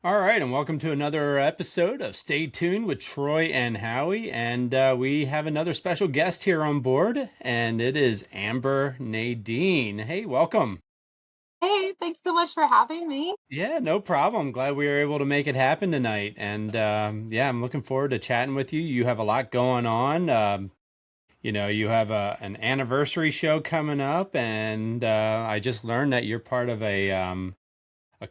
All right, and welcome to another episode of Stay Tuned with Troy and Howie. And we have another special guest here on board, and it is Amber Nadine. Hey, welcome. Hey, thanks so much for having me. Yeah, no problem. Glad we were able to make it happen tonight. And yeah, I'm looking forward to chatting with you. You have a lot going on. You have an anniversary show coming up, and I just learned that you're part of a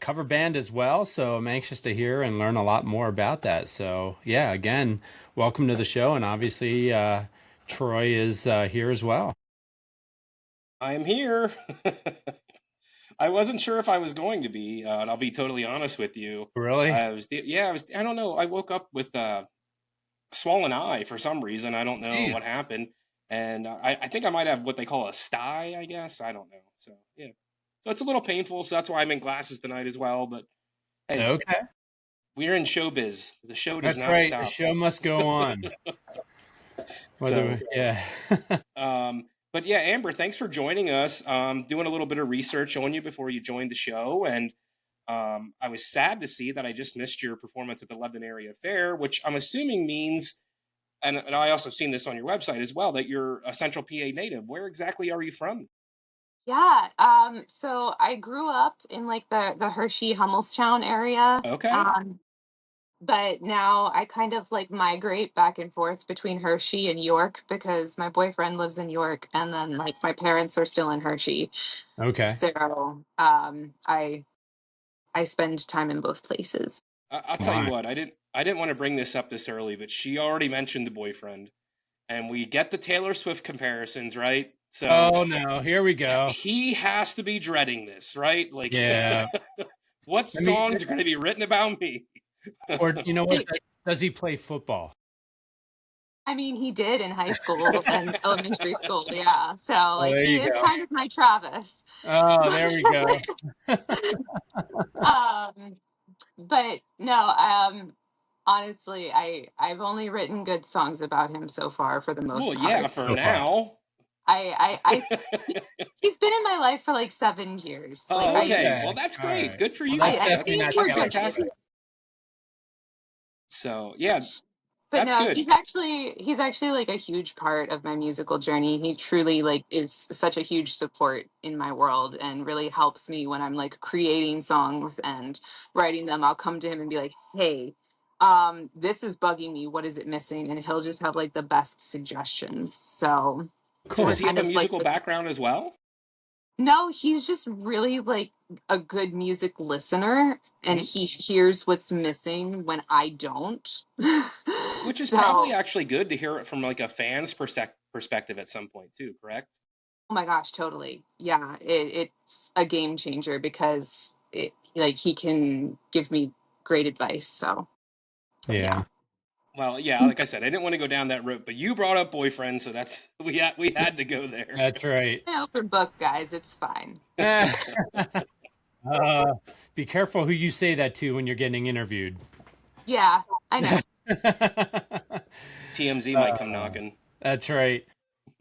cover band as well. So I'm anxious to hear and learn a lot more about that. So yeah, again, welcome to the show, and obviously Troy is here as well. I'm here. I wasn't sure if I was going to be, and I'll be totally honest with you. Really? I don't know. I woke up with a swollen eye for some reason. I don't know Jeez. what happened, and I think I might have what they call a sty. I guess I don't know. So yeah, so it's a little painful. So that's why I'm in glasses tonight as well. But hey, Okay, we're in showbiz. The show does that's not right. The stop. show must go on. So Yeah. but yeah, Amber, thanks for joining us. Doing a little bit of research on you before you joined the show, and I was sad to see that I just missed your performance at the London Area Fair, which I'm assuming means, and I also seen this on your website as well, that you're a Central PA native. Where exactly are you from? Yeah, so I grew up in like the Hershey Hummelstown area. Okay. Um, but now I kind of like migrate back and forth between Hershey and York because my boyfriend lives in York and then like my parents are still in Hershey. Okay. So I spend time in both places. I'll tell you My. what, I didn't want to bring this up this early, but she already mentioned the boyfriend, and we get the Taylor Swift comparisons, right? So Oh no, here we go. he has to be dreading this, right? Like, Yeah. what I mean, songs are going to be written about me? or you know what? Does he play football? I mean, he did in high school and elementary school, yeah. So Oh, like there he you is go. kind of my Travis. Oh, there we go. um but no, honestly, I've only written good songs about him so far for the Well, most yeah, part. for So far. now. I he- he's been in my life for like 7 years. Like Oh, I okay. Well, Okay. that's All great. right. Good for Well, you I, that's then. I definitely think not That's we're Taylor good. Swift. fantastic. So, yeah, But that's no, good. he's actually like a huge part of my musical journey. He truly like is such a huge support in my world and really helps me when I'm like creating songs and writing them. I'll come to him and be like, "Hey, this is bugging me. What is it missing?" And he'll just have like the best suggestions. So So, we're does Cool. he have kind a of like musical background as well? no, he's just really like a good music listener and Hmm. he hears what's missing when I don't. Which is probably So actually good to hear it from like a fan's perspective at some point too, correct? oh my gosh, totally. Yeah, it's a game changer because it like he can give me great advice. So yeah. Yeah. Well, yeah, like I said, I didn't want to go down that route, but you brought up boyfriend, so that's we had to go there. That's right. Open book, guys. It's fine. Uh, be careful who you say that to when you're getting interviewed. Yeah, I know. TMZ might come Uh, knocking. that's right.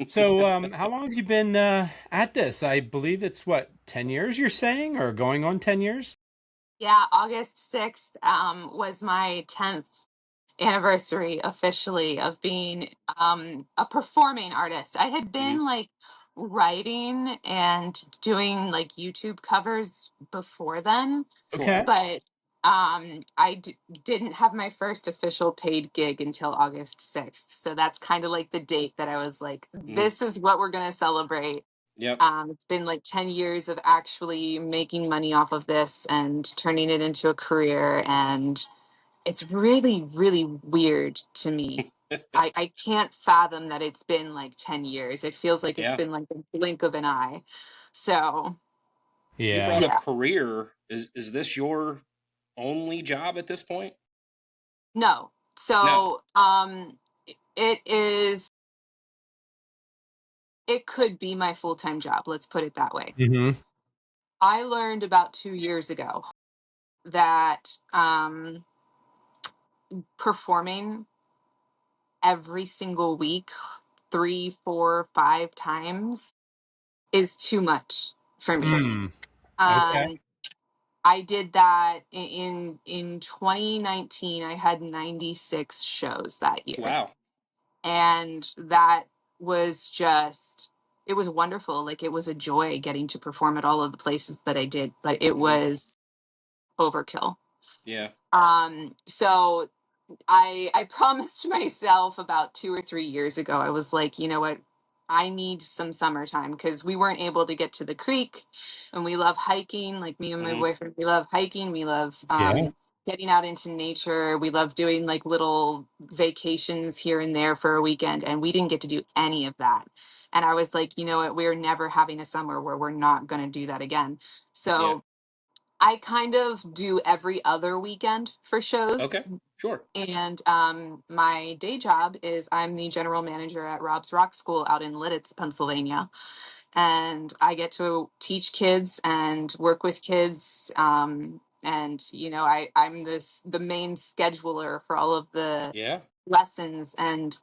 So, how long have you been at this? I believe it's what, 10 years you're saying, or going on 10 years? Yeah, August 6th was my 10th anniversary officially of being a performing artist. I had Hmm. been like writing and doing like YouTube covers before then, Sure. Okay. but didn't have my first official paid gig until August 6th. So that's kind of like the date that I was like, Hmm. this is what we're going to celebrate. Yep. It's been like 10 years of actually making money off of this and turning it into a career. And it's really, really weird to me. I can't fathom that it's been like 10 years. It feels like it's Yeah. been like a blink of an eye. So, You Yeah. brought up yeah. career. Is this your only job at this point? No. No. So, it is, it could be my full time job. Let's put it that way. Hmm. I learned about 2 years ago that performing every single week, three, four, 5 times is too much for me. Mm. Okay. Um, I did that in 2019. I had 96 shows that year, Wow. and that was just, it was wonderful. Like, it was a joy getting to perform at all of the places that I did, but it Hmm. was overkill. Yeah. So I promised myself about 2 or 3 years ago. I was like, you know what? I need some summertime, because we weren't able to get to the creek, and we love hiking. Like, me and my Hmm. boyfriend, we love hiking. We love Yeah. getting out into nature. We love doing like little vacations here and there for a weekend, and we didn't get to do any of that. And I was like, you know what? We're never having a summer where we're not going to do that again. Yeah. So I kind of do every other weekend for Okay. shows. Sure. And my day job is I'm the general manager at Rob's Rock School out in Lidditz, Pennsylvania. And I get to teach kids and work with kids. And, you know, I'm the main scheduler for all of the Yeah. lessons. And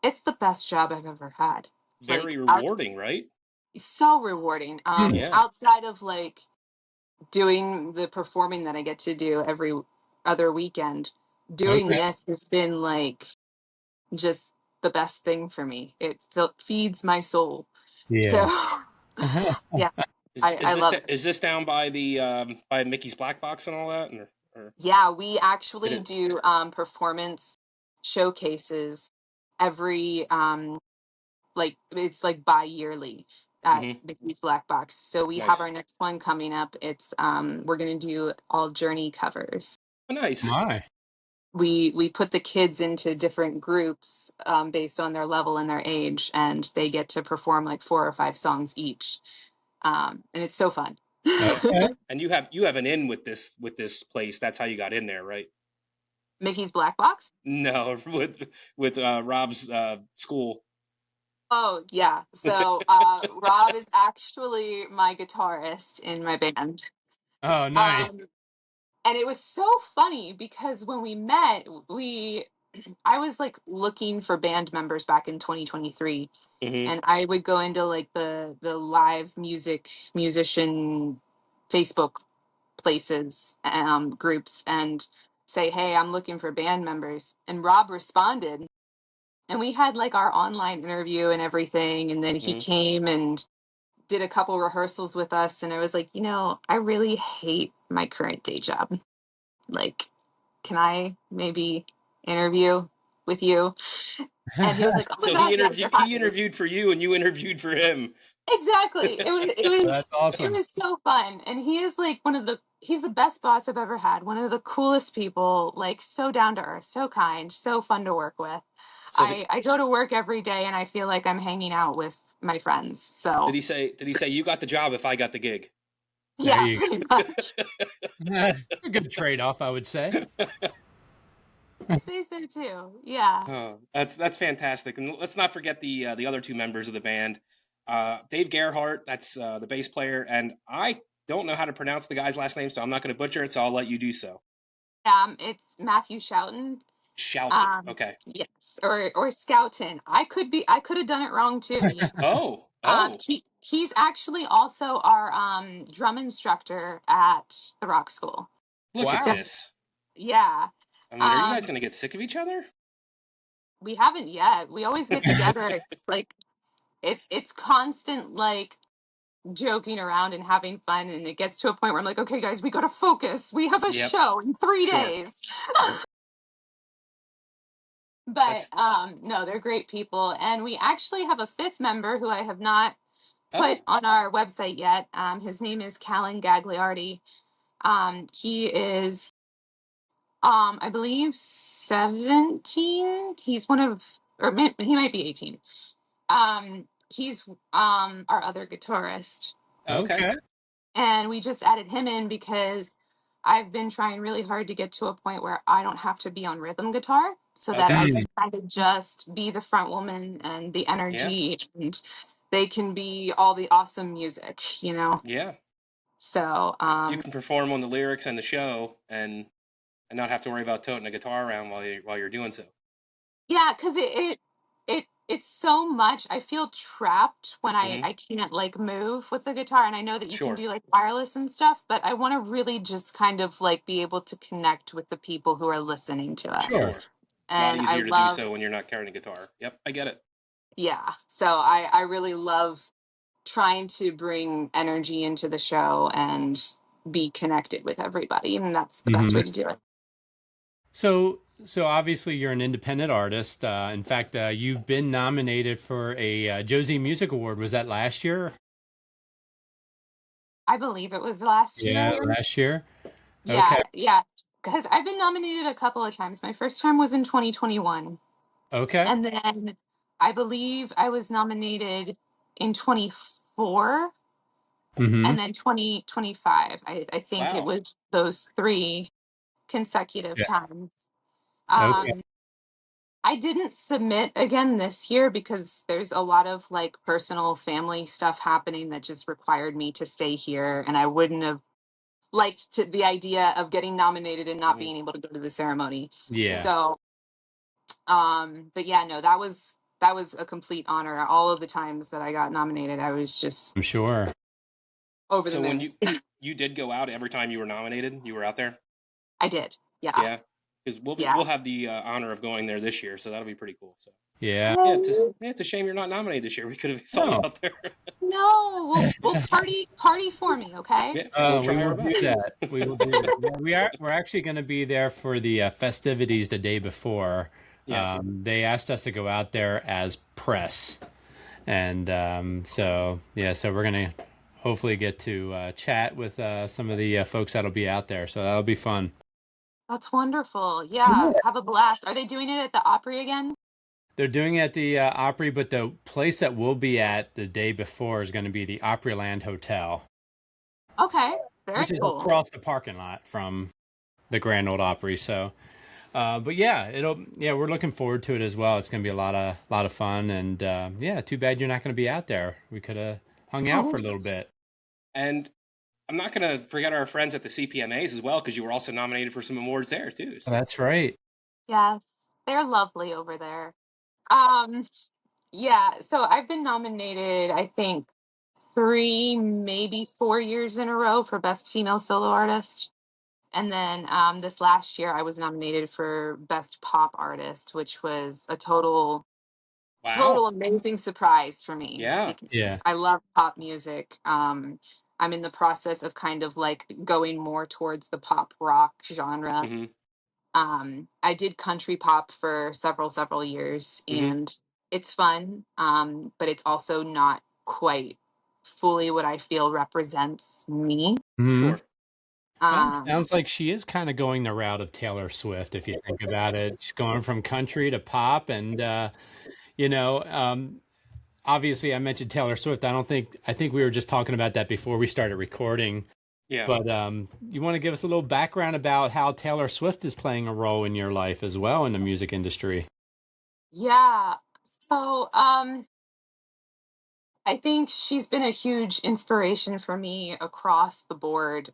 it's the best job I've ever had. Very Like, rewarding, right? so rewarding. Hmm. Yeah. Outside of like doing the performing that I get to do every other weekend, doing Okay. this has been like just the best thing for me. It feeds my soul. So Yeah. yeah, Is I love it. is this down by the by Mickey's Black Box and all that, or Yeah, we it actually is? do performance showcases every like, it's like bi-yearly at Hmm. Mickey's Black Box. So we have Nice. our next one coming up. It's we're gonna do all Journey covers. Oh, nice. My. We put the kids into different groups based on their level and their age, and they get to perform like 4 or 5 songs each, and it's so fun. Okay. And you have an in with this place. That's how you got in there, right? Mickey's Black Box. No, with Rob's school. Oh yeah, so Rob is actually my guitarist in my band. Oh, nice. um, and it was so funny because when we met, we I was like looking for band members back in 2023, Hmm. and I would go into like the live musician Facebook places, groups, and say, hey, I'm looking for band members. And Rob responded, and we had like our online interview and everything, and then he Hmm. came and did a couple rehearsals with us, and I was like, you know, I really hate my current day job. Like, can I maybe interview with you? And he was like, oh my So god, yeah, you're he hired. interviewed for you, and you interviewed for him. Exactly. That's It awesome. was so fun. And he is like he's the best boss I've ever had. One of the coolest people, like so down to earth, so kind, so fun to work with. So I go to work every day and I feel like I'm hanging out with my friends. So did he say you got the job if I got the gig? There yeah, you pretty much. go. It's a good trade-off, I would say. I say so too. Yeah. Oh, that's fantastic. And let's not forget the other two members of the band. Dave Gerhardt, that's the bass player, and I don't know how to pronounce the guy's last name, so I'm not going to butcher it. So I'll let you do so. It's Matthew Shoughton. Shelton. Okay. Yes, or Scouton. I could have done it wrong too. You know? Oh, oh, He's actually also our drum instructor at the rock school. look at So Wow. this. yeah, I mean, are you um, guys going to get sick of each other? we haven't yet. We always get together. It's like it's constant like joking around and having fun, and it gets to a point where I'm like, okay, guys, we got to focus. We have a Yep. show in three Sure. days. But That's no, they're great people, and we actually have a fifth member who I have not put oh, on our website yet. His name is Callan Gagliardi. He is, I believe, 17. He's one of, he might be 18. He's our other guitarist, okay. Okay. and we just added him in because I've been trying really hard to get to a point where I don't have to be on rhythm guitar, so that I Okay. can Mm. kind of just be the front woman and the Yeah. energy, and they can be all the awesome music, you know? Yeah. So, You can perform on the lyrics and the show, and not have to worry about toting a guitar around while you're doing so. yeah, because it it's so much. I feel trapped when Hmm. I can't like move with the guitar. And I know that you can Sure. do like wireless and stuff, but I want to really just kind of like be able to connect with the people who are listening to us. Sure. Sure. A lot And I easier to do love, so when you're not carrying a guitar. Yep, I get it. yeah. So I really love trying to bring energy into the show and be connected with everybody. And that's the best Hmm. way to do it. So obviously you're an independent artist. In fact, you've been nominated for a Josie Music Award. Was that last year? I believe it was last Yeah, year. last year. Okay. Yeah, yeah. Because I've been nominated a couple of times. My first time was in 2021. Okay. And then I believe I was nominated in 24 Hmm. and then 2025. I think it Wow. was those three consecutive Yeah. times. Okay. Um, I didn't submit again this year because there's a lot of like personal family stuff happening that just required me to stay here. And I wouldn't have liked the idea of getting nominated and not Hmm. being able to go to the ceremony. Yeah, Sure. So, but yeah, no, that was a complete honor. All of the times that I got nominated, I was just I'm sure. over the So when moon. you did go out every time you were nominated, you were out there? I did. Yeah. Yeah. Because we'll Yeah. have the honor of going there this year, so that'll be pretty cool. So Yeah. yeah, Yay. it's a shame you're not nominated this year. We could have saw you No. out there. No, we'll party for me, okay? Yeah, we'll We try will our do best. that. We will do that. Yeah, we're actually going to be there for the festivities the day before. Yeah. They asked us to go out there as press, and so yeah, so we're gonna hopefully get to chat with some of the folks that'll be out there. So that'll be fun. That's wonderful. Yeah, have a blast. Are they doing it at the Opry again? They're doing it at the Opry, but the place that we'll be at the day before is going to be the Opryland Hotel, Okay, very which is cool. across the parking lot from the Grand Old Opry. So, but yeah, we're looking forward to it as well. It's going to be a lot of fun, and yeah, too bad you're not going to be out there. We could have hung out Oh, for a little bit. And I'm not gonna forget our friends at the CPMAs as well, because you were also nominated for some awards there too. So That's right. yes, they're lovely over there. Um, yeah, so I've been nominated, I think, 3, maybe 4 years in a row for Best Female Solo Artist. And then this last year, I was nominated for Best Pop Artist, which was a wow. total amazing surprise for me Yeah. Yeah. because I love pop music. I'm in the process of kind of like going more towards the pop rock genre. Hmm. I did country pop for several years, Hmm. and it's fun, but it's also not quite fully what I feel represents me. Hmm. Sure. Well, it Um, sounds like she is kind of going the route of Taylor Swift, if you think about it. She's going from country to pop, and you know, obviously, I mentioned Taylor Swift. I think we were just talking about that before we started recording. Yeah. But you want to give us a little background about how Taylor Swift is playing a role in your life as well in the music industry? yeah. So I think she's been a huge inspiration for me across the board.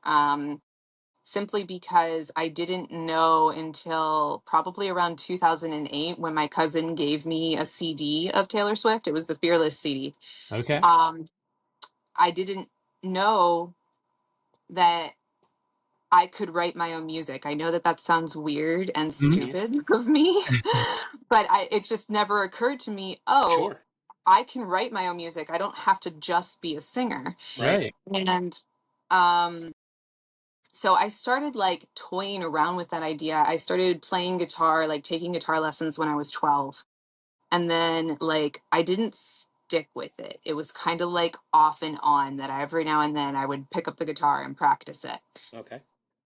Simply because I didn't know until probably around 2008 when my cousin gave me a CD of Taylor Swift. It was the Fearless CD. Okay. Um, I didn't know that I could write my own music. I know that that sounds weird and Mhm. Hmm. stupid of me, but it just never occurred to me, oh, Sure. I can write my own music. I don't have to just be a singer. Right. Right. And um, so I started like toying around with that idea. I started playing guitar, like taking guitar lessons when I was 12. And then like I didn't stick with it. It was kind of like off and on that every now and then I would pick up the guitar and practice it. Okay.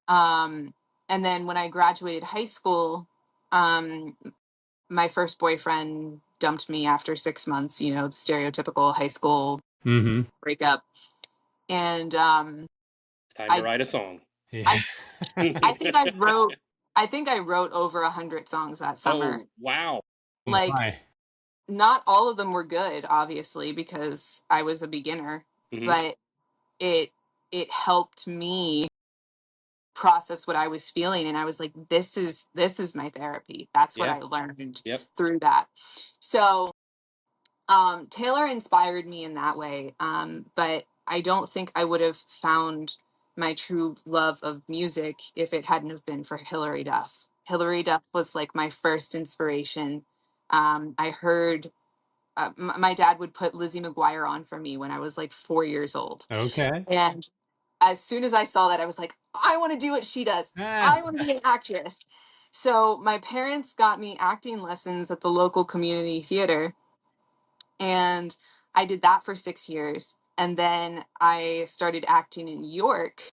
Um and then when I graduated high school, um my first boyfriend dumped me after 6 months, stereotypical high school Hmm. breakup. And It's time to I write a song. Yeah. I I think I wrote over 100 songs that summer. Oh, wow. Oh Like, my. not all of them were good, obviously, because I was a beginner, Hmm. but it it helped me process what I was feeling, and I was like, this is my therapy. That's what Yeah. I learned Yep. through that. So Taylor inspired me in that way, but I don't think I would have found my true love of music if it hadn't have been for Hilary Duff. Hilary Duff was like my first inspiration. I heard my dad would put Lizzie McGuire on for me when I was like 4 years old. Okay. And as soon as I saw that, I was like, I want to do what she does. Ah, I want to be an actress. So my parents got me acting lessons at the local community theater. And I did that for 6 years. And then I started acting in New York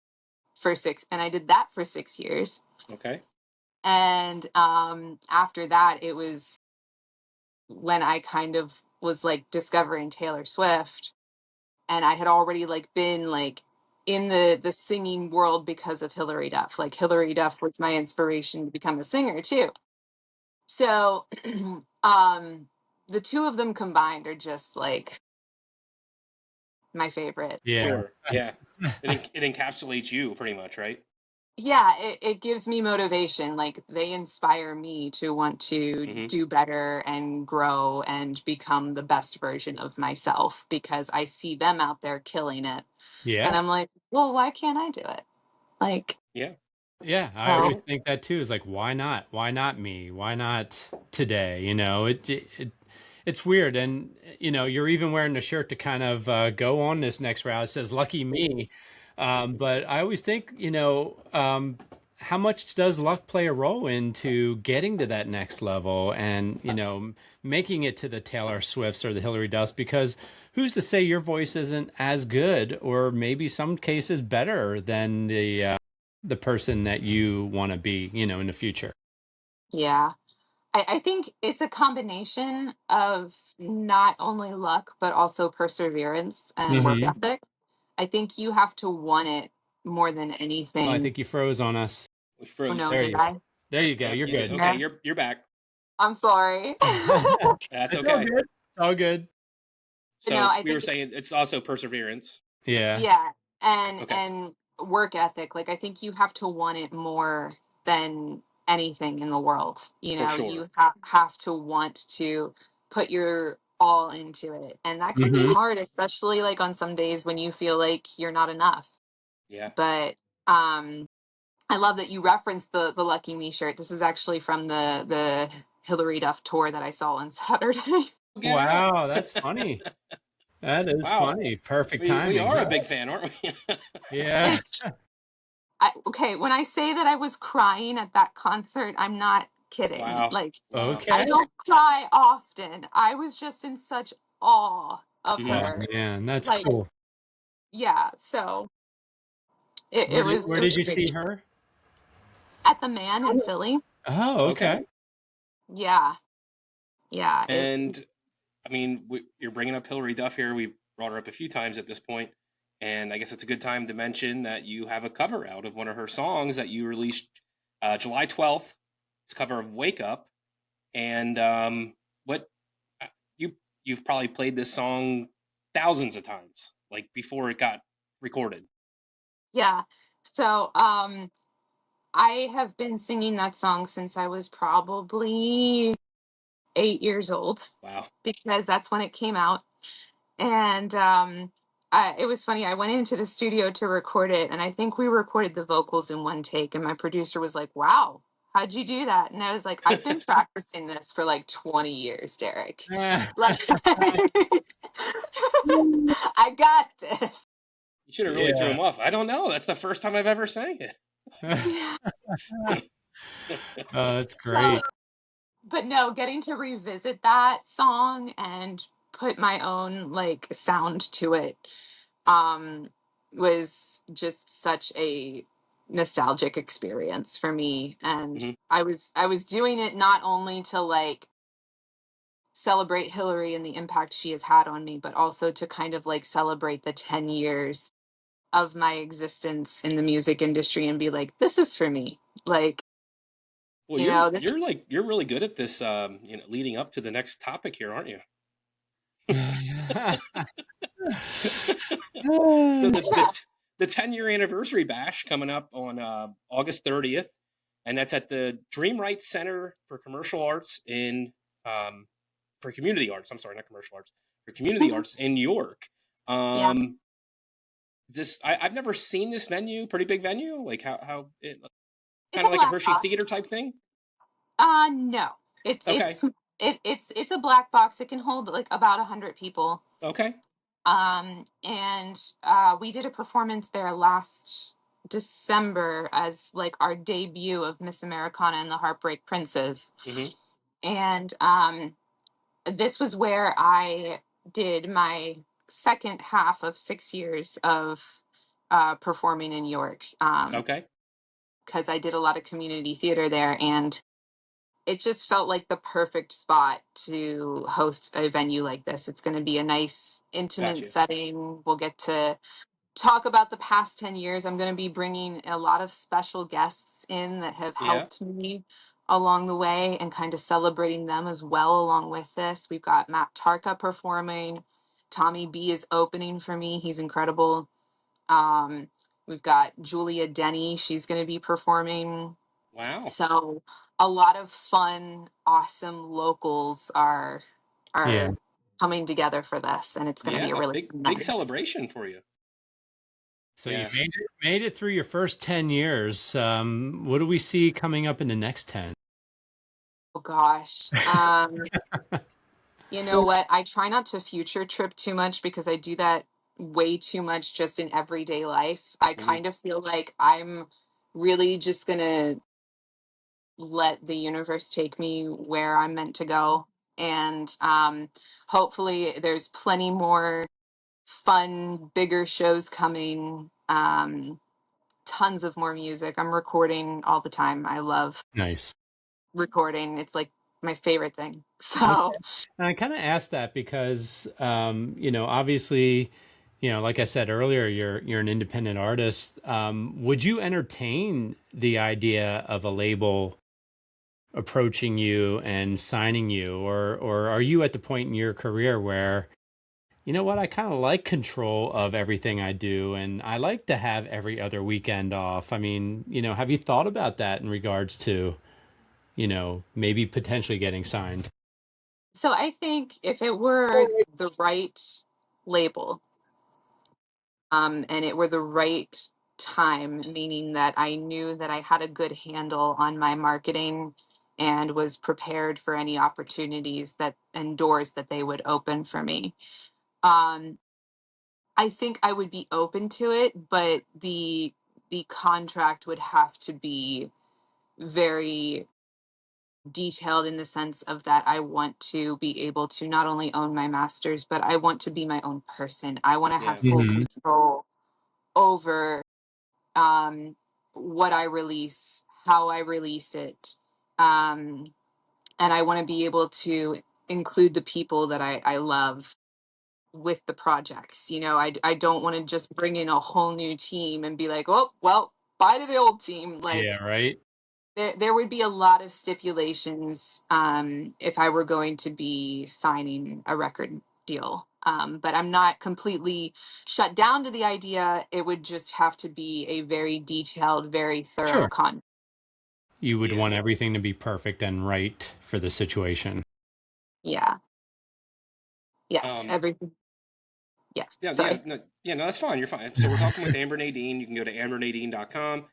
and I did that for 6 years. Okay. And after that, it was when I kind of was like discovering Taylor Swift, and I had already like been like in the singing world because of Hilary Duff. Like Hilary Duff was my inspiration to become a singer too. So the two of them combined are just like my favorite. yeah. Sure. Yeah. It encapsulates you pretty much, right? Yeah, it gives me motivation. Like they inspire me to want to Mm-hmm. do better and grow and become the best version of myself because I see them out there killing it. And Yeah. I'm like, well, why can't I do it? Like, Yeah. Yeah, I always well, think that too. Is like, why not? Why not me? Why not today? It's weird, and you're even wearing a shirt to kind of go on this next route. It says "Lucky me," but I always think, how much does luck play a role into getting to that next level, and making it to the Taylor Swifts or the Hillary Duffs? Because who's to say your voice isn't as good, or maybe some cases better than the person that you want to be, in the future. yeah. I think it's a combination of not only luck, but also perseverance and work Hmm. ethic. I think you have to want it more than Oh, I anything. think you froze on us. We Oh froze. no, There did you, I? there you go. Yep, You're you did. good. Okay, Yeah. you're back. I'm sorry. That's It's all okay. good. It's all good. No, So I we were think saying it's also perseverance. Yeah. yeah, and Okay, work ethic. Like I think you have to want it more than anything in the world. for sure. You have to want to put your all into it. And that can be Hmm. hard, especially like on some days when you feel like you're not enough. Yeah. But I love that you referenced the Lucky Me shirt. This is actually from the Hillary Duff tour that I saw on Saturday. Get out. Wow, that's funny. That is Wow. funny. Perfect We timing, are a huh? big fan, aren't we? Yeah. It's okay, when I say that I was crying at that concert, I'm not kidding. Wow. Like, Wow. I Okay. don't cry often. I was just in such awe of Hmm. Oh her. man, that's Like, cool. yeah, so Where did it where did was you great. see her? At the Man in Philly. Oh, okay. Okay. Yeah, yeah. And I mean, you're bringing up Hillary Duff here. We've brought her up a few times at this point, and I guess it's a good time to mention that you have a cover out of one of her songs that you released July 12th. It's a cover of "Wake Up," and what uh, you you've probably played this song thousands of times, like before it got recorded. Yeah. So, I have been singing that song since I was probably 8 years old Wow. because that's when it came out. And it was funny. I went into the studio to record it, and I think we recorded the vocals in one take. And my producer was like, "Wow, how'd you do that?" And I was like, "I've been practicing this for like 20 years, Derek. Like, I got this." You should have really threw Yeah. him off. I don't know. That's the first time I've ever sang Yeah. it. Oh, that's So, great. but no, getting to revisit that song and put my own like sound to it um was just such a nostalgic experience for me. And Hmm. I was doing it not only to like celebrate Hillary and the impact she has had on me, but also to kind of like celebrate the 10 years of my existence in the music industry and be like, this is for me. Like, Well, you're this. you're really good at this. Leading up to the next topic here, aren't you? So the 10-year anniversary bash coming up on August 30th, and that's at the Dream Right Center for Commercial Arts in for community arts. I'm sorry, not commercial arts, for community arts in New York. Yeah, This I've never seen this venue, pretty big venue, like how it it's kind a of like a black Hershey box. Theater type thing. No, it's Okay, it's it's a black box. It can hold like about 100 people. okay, And we did a performance there last December as like our debut of Miss Americana and the Heartbreak Princes. hmm, And this was where I did my second half of 6 years of performing in York, okay, because I did a lot of community theater there, and it just felt like the perfect spot to host a venue like this. It's going to be a nice, intimate gotcha. setting. We'll get to talk about the past 10 years. I'm going to be bringing a lot of special guests in that have Yeah, helped me along the way and kind of celebrating them as well along with this. We've got Matt Tarka performing. Tommy B is opening for me. He's incredible. Um, we've got Julia Denny. She's going to be performing. wow, So a lot of fun, awesome locals Yeah. are coming together for this, and it's going to be a yeah, really big fun big night. celebration for you. So you Yeah. made it through your first 10 years. What do we see coming up in the next 10? Oh gosh. You know what? I try not to future trip too much because I do that way too much just in everyday life. I Hmm. kind of feel like I'm really just gonna let the universe take me where I'm meant to go. And hopefully there's plenty more fun, bigger shows coming. Tons of more music. I'm recording all the time. I love Nice. recording. It's like my favorite thing. Okay. So And I kind of asked that because, obviously, like I said earlier, you're an independent artist. Would you entertain the idea of a label approaching you and signing you, or are you at the point in your career where, you know what, I kind of like control of everything I do, and I like to have every other weekend off? I mean, have you thought about that in regards to, maybe potentially getting signed? so I think if it were the right label, and it were the right time, meaning that I knew that I had a good handle on my marketing and was prepared for any opportunities that and doors that they would open for me. Um, I think I would be open to it, but the contract would have to be very detailed in the sense of that I want to be able to not only own my masters, but I want to be my own person. I want to have Yeah, full Hmm. control over um, what I release, how I release it. Um, and I want to be able to include the people that I love with the projects. I don't want to just bring in a whole new team and be like, oh, well, bye to the old team. Yeah, Like, right. there would be a lot of stipulations if I were going to be signing a record deal. But I'm not completely shut down to the idea. It would just have to be a very detailed, very thorough Sure. con. You would yeah. want everything to be perfect and right for the situation. Yeah. Yes. Um, Everything. Yeah. yeah, Sorry. yeah, no, that's fine. You're fine. So we're talking with Amber Nadine. You can go to ambernadine.com.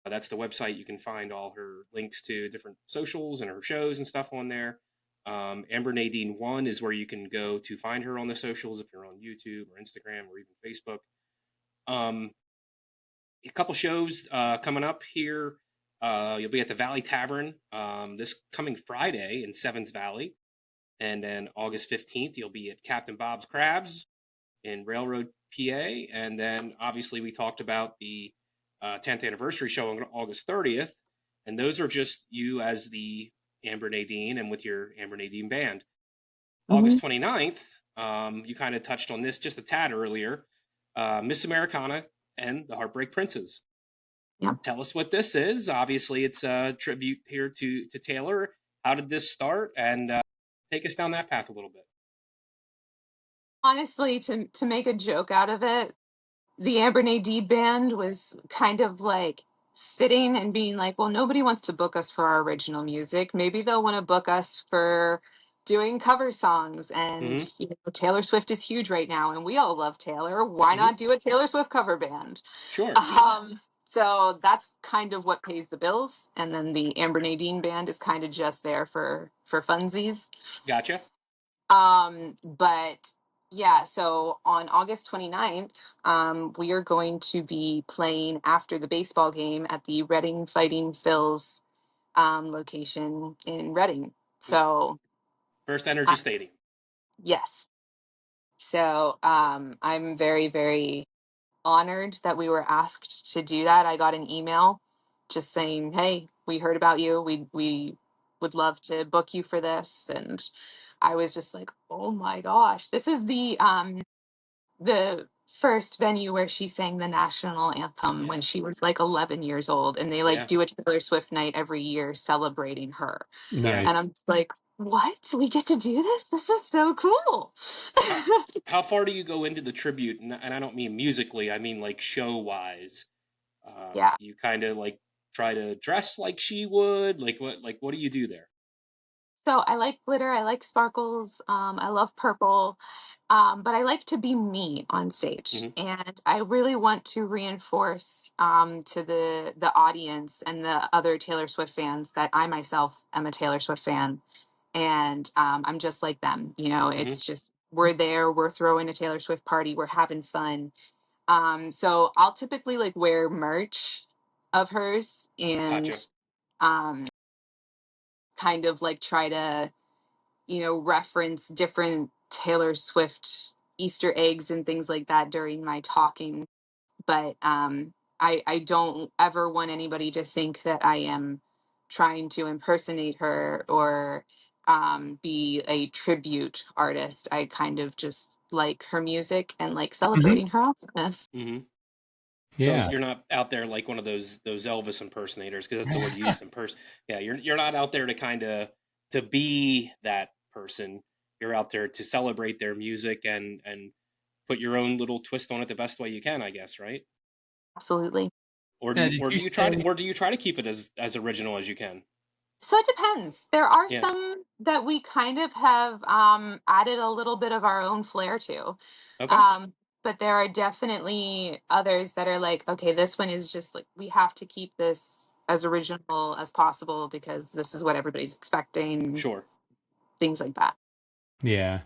That's the website. You can find all her links to different socials and her shows and stuff on there. Amber Nadine 1 is where you can go to find her on the socials if you're on YouTube or Instagram or even Facebook. Um, a couple shows coming up here. You'll be at the Valley Tavern this coming Friday in Sevens Valley. And then August 15th, you'll be at Captain Bob's Crabs in Railroad, PA. And then obviously we talked about the 10th anniversary show on August 30th. And those are just you as the Amber Nadine and with your Amber Nadine band. Hmm. August 29th, you kind of touched on this just a tad earlier. Miss Americana and the Heartbreak Princes. Yeah. Tell us what this is. Obviously, it's a tribute here to Taylor. How did this start? And take us down that path a little bit. Honestly, to make a joke out of it, the Amber Nadine band was kind of like sitting and being like, well, nobody wants to book us for our original music. Maybe they'll want to book us for doing cover songs, and Mm-hmm. Taylor Swift is huge right now, and we all love Taylor. Why Mm-hmm. not do a Taylor Swift cover band? Sure. So that's kind of what pays the bills, and then the Amber Nadine band is kind of just there for funsies. Gotcha. But yeah, so on August 29th, we are going to be playing after the baseball game at the Reading Fighting Phils location in Reading. So First Energy uh, Stadium. yes, so I'm very, very honored that we were asked to do that. I got an email just saying, "Hey, we heard about you. We would love to book you for this." And I was just like, "Oh my gosh, this is the first venue where she sang the national anthem when Yeah. she was like 11 years old, and they like Yeah. do a Taylor Swift night every year celebrating her." Yeah. And Nice. I'm just like, "What? We get to do this? This is so cool." How how far do you go into the tribute? And I don't mean musically. I mean like show wise. Yeah. Do you kind of like try to dress like she would? Like what do you do there? So I like glitter, I like sparkles, I love purple, but I like to be me on stage, Mm-hmm. and I really want to reinforce to the audience and the other Taylor Swift fans that I myself am a Taylor Swift fan, and I'm just like them. Mm-hmm. It's just we're there, we're throwing a Taylor Swift party, we're having fun. So I'll typically like wear merch of hers and Gotcha. um, kind of like try to reference different Taylor Swift Easter eggs and things like that during my talking. But I don't ever want anybody to think that I am trying to impersonate her or be a tribute artist. I kind of just like her music and like Hmm. celebrating her awesomeness. Mm-hmm. So Yeah. you're not out there like one of those Elvis impersonators because that's the word you used, Yeah, you're not out there to kind of to be that person. You're out there to celebrate their music and put your own little twist on it the best way you can, I guess, right? Absolutely. Or do Now, you did or do you you try to say? or do you try to keep it as original as you can? So it depends. There are Yeah. some that we kind of have added a little bit of our own flair to. Okay. Um, but there are definitely others that are like, okay, this one is just like, we have to keep this as original as possible because this is what everybody's expecting, Sure. things like that. Yeah.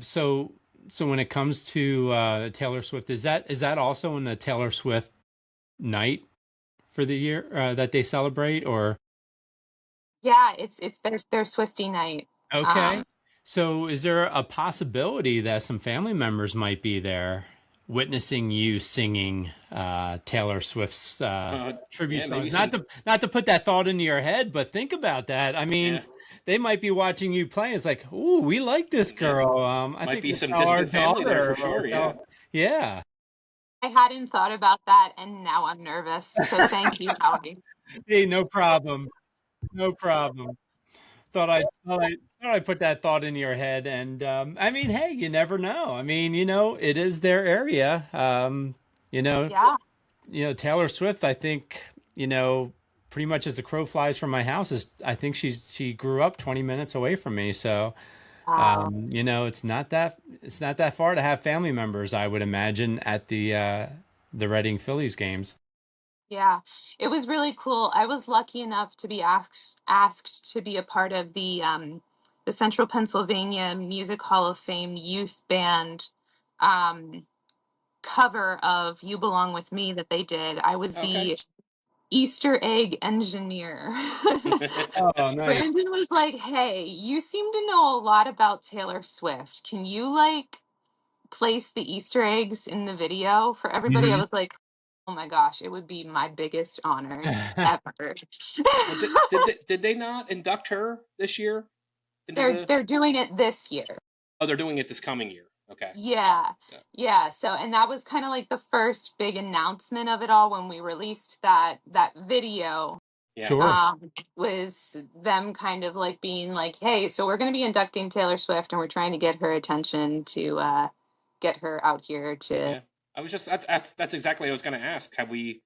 So when it comes to Taylor Swift, is that also in the Taylor Swift night for the year that they celebrate, or Yeah, it's their Swifty night. okay? Um, So is there a possibility that some family members might be there witnessing you singing Taylor Swift's tribute Yeah, maybe songs? Not some. to put that thought into your head, but think about that. I mean, Yeah. they might be watching you play. It's like, ooh, we like this Yeah. girl. I Might think be we'll some tell our distant family there for daughter or sure. Yeah. tell, yeah. I hadn't thought about that, and now I'm nervous. So thank you, Howie. Hey, no problem. No problem. Thought I put that thought in your head, and I mean, hey, you never know. I mean, it is their area. You know, Yeah. Taylor Swift. I think pretty much as the crow flies from my house is. I think she grew up 20 minutes away from me, so Wow. it's not that far to have family members. I would imagine at the Reading Phillies games. Yeah, it was really cool. I was lucky enough to be asked to be a part of the Central Pennsylvania Music Hall of Fame youth band um cover of You Belong With Me that they did. I was Okay. the Easter egg engineer. Oh, nice. Brandon was like, "Hey, you seem to know a lot about Taylor Swift. Can you like place the Easter eggs in the video for everybody?" I Hmm. was like, "Oh my gosh, it would be my biggest honor ever." Well, did they not induct her this year into they're the? they're doing it this year. Oh, they're doing it this coming year. Okay. Yeah. Yeah. Yeah, so and that was kind of like the first big announcement of it all when we released that video. Yeah. Sure. Was them kind of like being like, "Hey, so we're going to be inducting Taylor Swift and we're trying to get her attention to get her out here to." Yeah. I was just that's exactly what I was going to ask. Have we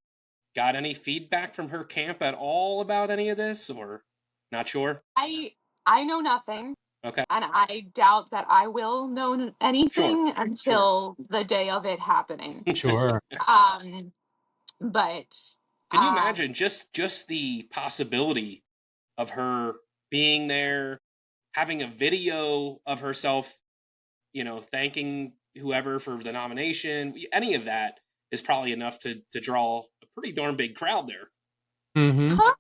got any feedback from her camp at all about any of this, or not sure? I know nothing. Okay. And I doubt that I will know Sure. anything Sure. until the day of it happening. Sure. Um, but Can you uh, imagine just the possibility of her being there, having a video of herself, thanking whoever for the nomination? Any of that is probably enough to draw a pretty darn big crowd Mm-hmm. huh?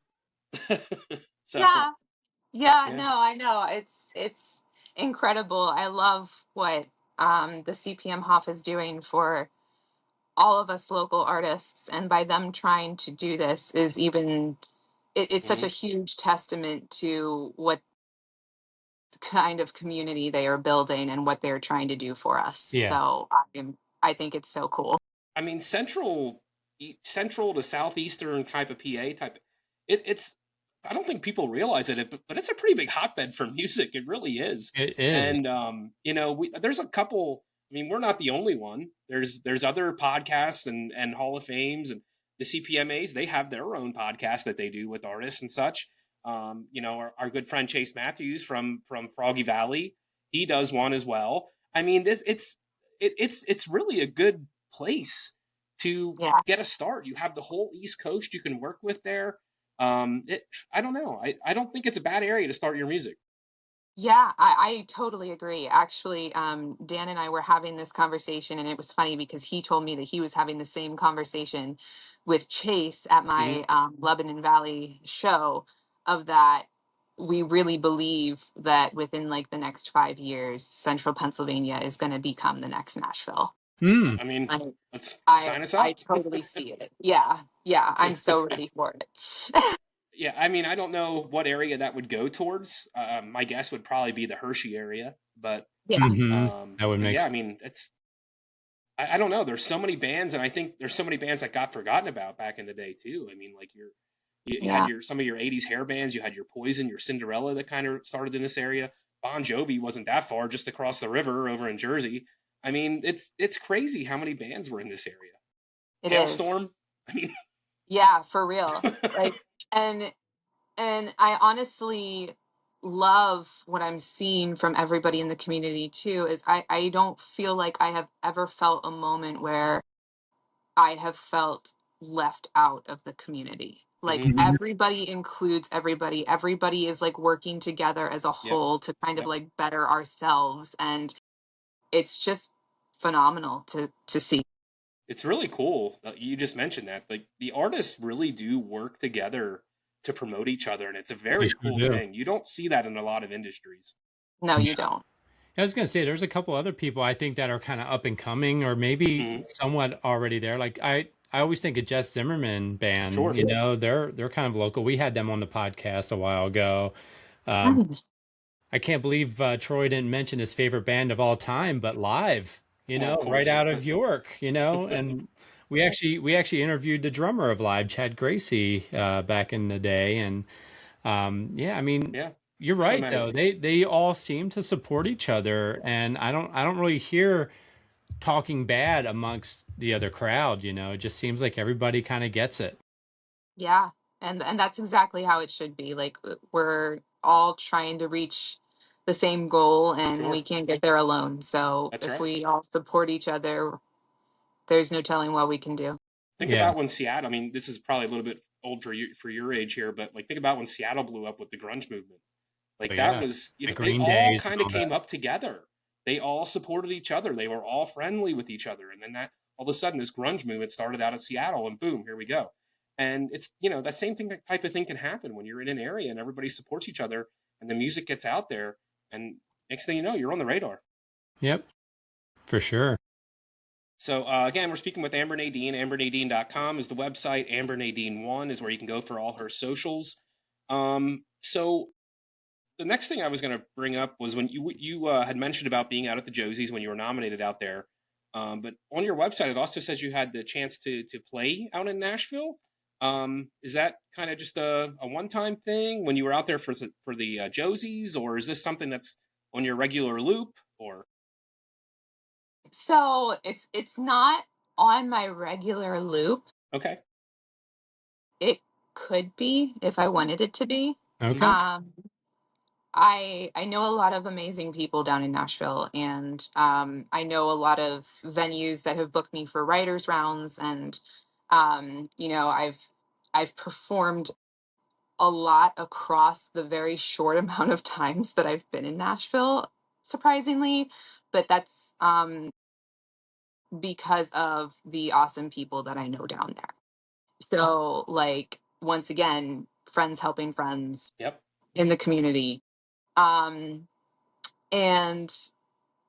there. So, Yeah, yeah, yeah. no, I know. It's incredible. I love what the CPM Hof is doing for all of us local artists, and by them trying to do this is even it's such a Hmm. huge testament to what kind of community they are building and what they're trying to do for us. Yeah, So I think it's so cool. I mean, central to southeastern type of PA type. It's. I don't think people realize it, but it's a pretty big hotbed for music. It really is. it is. And there's a couple. I mean, we're not the only one. There's other podcasts and Hall of Fames and the CPMAs. They have their own podcast that they do with artists and such. Our good friend Chase Matthews from Froggy Valley, he does one as well. I mean, it's really a good place to Yeah. get a start. You have the whole East Coast you can work with there. I don't know. I don't think it's a bad area to start your music. Yeah, I totally agree. Actually, Dan and I were having this conversation, and it was funny because he told me that he was having the same conversation with Chase at Hmm. my Lebanon Valley show. Of that, we really believe that within like the next 5 years, Central Pennsylvania is going to become the next Nashville. Hmm. I mean, Like, let's I sign us I up. totally see it. Yeah, yeah, I'm so ready for it. Yeah, I mean, I don't know what area that would go towards. My guess would probably be the Hershey area, but Yeah, Mm-hmm. That would but make yeah, I sense. mean, I don't know. There's so many bands, and I think there's so many bands that got forgotten about back in the day too. I mean, like you had yeah, some of your '80s hair bands. You had your Poison, your Cinderella that kind of started in this area. Bon Jovi wasn't that far, just across the river over in Jersey. I mean, it's crazy how many bands were in this area. it is. Hailstorm. I mean, Yeah, for real. Like, and I honestly love what I'm seeing from everybody in the community too. Is I don't feel like I have ever felt a moment where I have felt left out of the community. Like hmm, Mhm. everybody includes everybody. Everybody is like working together as a yep, whole to kind of yep. like better ourselves, and it's just phenomenal to see. It's really cool that you just mentioned that. Like the artists really do work together to promote each other, and it's a They very sure cool do. thing. You don't see that in a lot of industries. No, Yeah. you don't. I was gonna say there's a couple other people I think that are kind of up and coming, or maybe Hmm. somewhat already there. Like I always think of Jess Zimmerman band. Sure. They're kind of local. We had them on the podcast a while ago. Um, Nice. I can't believe Troy didn't mention his favorite band of all time, but Live. Well, of Right course. out of York. And we actually interviewed the drummer of Live, Chad Gracie, back in the day, and yeah, I mean, Yeah. you're So right many. though. They all seem to support each other, and I don't really hear talking bad amongst the other crowd. It just seems like everybody kind of gets it. Yeah. And that's exactly how it should be. Like we're all trying to reach the same goal and we Sure. can't get there alone. So That's if right. we all support each other, there's no telling what we can do. Think Yeah, about when Seattle. I mean, this is probably a little bit old for your age here, but like think about when Seattle blew up with the grunge movement. Like but that yeah, was, the they Green all Days and kind of all that. came up together. They all supported each other. They were all friendly with each other. And then that all of a sudden this grunge movement started out of Seattle and boom, here we go. And it's, that same thing, that type of thing can happen when you're in an area and everybody supports each other and the music gets out there and next thing you know, you're on the radar. Yep, for sure. So again, we're speaking with Amber Nadine. AmberNadine.com is the website. Amber Nadine 1 is where you can go for all her socials. So the next thing I was going to bring up was when you had mentioned about being out at the Josies when you were nominated out there. But on your website, it also says you had the chance to play out in Nashville. Is that kind of just a one time thing when you were out there for the Josies, or is this something that's on your regular loop? Or So it's not on my regular loop. okay, It could be if I wanted it to be. Okay. Um I know a lot of amazing people down in Nashville, and I know a lot of venues that have booked me for writers rounds, and you know, I've performed a lot across the very short amount of times that I've been in Nashville, surprisingly, but that's because of the awesome people that I know down there. So, like, once again, friends helping friends Yep. in the community. Um, and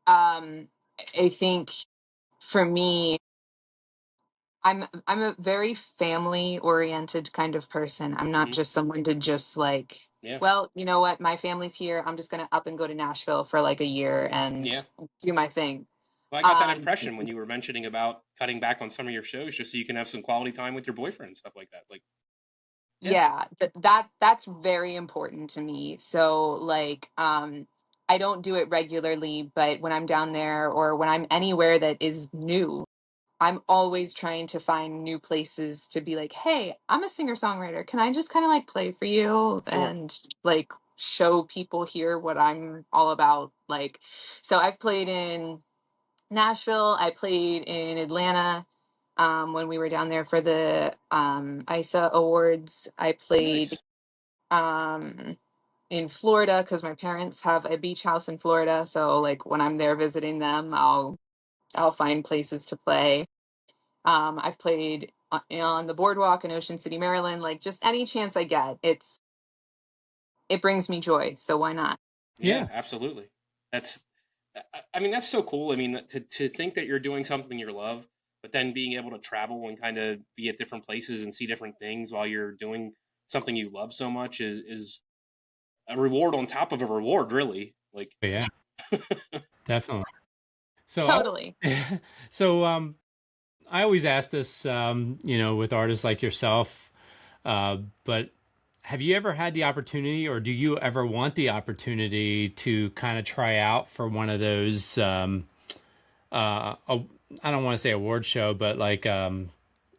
I think for me, I'm a very family oriented kind of person. I'm not Hmm. just someone to just like, Yeah. well, you know what, my family's here. I'm just gonna up and go to Nashville for like a year and Yeah. do my thing. Well, I got that Um, impression when you were mentioning about cutting back on some of your shows just so you can have some quality time with your boyfriend and stuff like that. Like, yeah, yeah, that's very important to me. So like, I don't do it regularly, but when I'm down there or when I'm anywhere that is new, I'm always trying to find new places to be like, hey, I'm a singer songwriter. Can I just kind of like play for you sure. and like show people here what I'm all about? Like, so I've played in Nashville, I played in Atlanta when we were down there for the ISA Awards. I Oh, played nice. um, in Florida because my parents have a beach house in Florida. So like when I'm there visiting them, I'll find places to play. I've played on the boardwalk in Ocean City, Maryland. Like just any chance I get, it brings me joy. So why not? Yeah, Yeah. absolutely. That's, I mean, that's so cool. I mean, to think that you're doing something you love, but then being able to travel and kind of be at different places and see different things while you're doing something you love so much is a reward on top of a reward, really. Like, Yeah, definitely. So Totally. I, so I always ask this, with artists like yourself, but have you ever had the opportunity, or do you ever want the opportunity to kind of try out for one of those? I don't want to say award show, but like talent